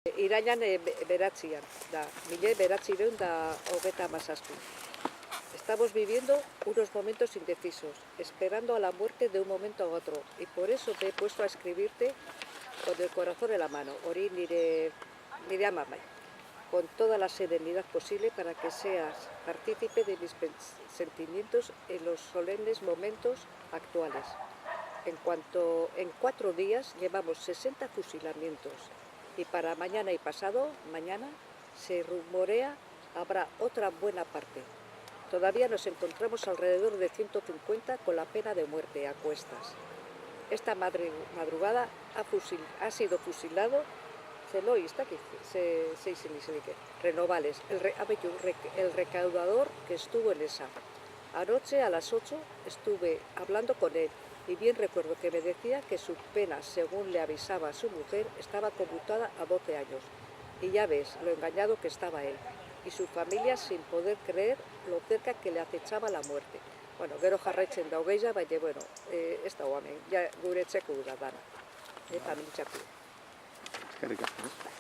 Irailan beratzian, da, 1937. Estamos viviendo unos momentos indecisos, esperando a la muerte de un momento a otro, y por eso me he puesto a escribirte con el corazón en la mano, hori nire amamai, con toda la serenidad posible para que seas partícipe de mis sentimientos en los solemnes momentos actuales. En 4 días llevamos 60 fusilamientos y para mañana y pasado mañana se rumorea habrá otra buena parte. Todavía nos encontramos alrededor de 150 con la pena de muerte a cuestas. Esta madrugada ha sido fusilado Renovales, el recaudador que estuvo en esa. Anoche a las 8 estuve hablando con él y bien recuerdo que me decía que su pena, según le avisaba a su mujer, estaba conmutada a 12 años. Y ya ves lo engañado que estaba él y su familia sin poder creer lo cerca que le acechaba la muerte. Bueno, gero jarraitzen da hogeia, baina, bueno, ez da hemen, ja gure etxeko da dana. Eta mintzatu. Eskerrik asko.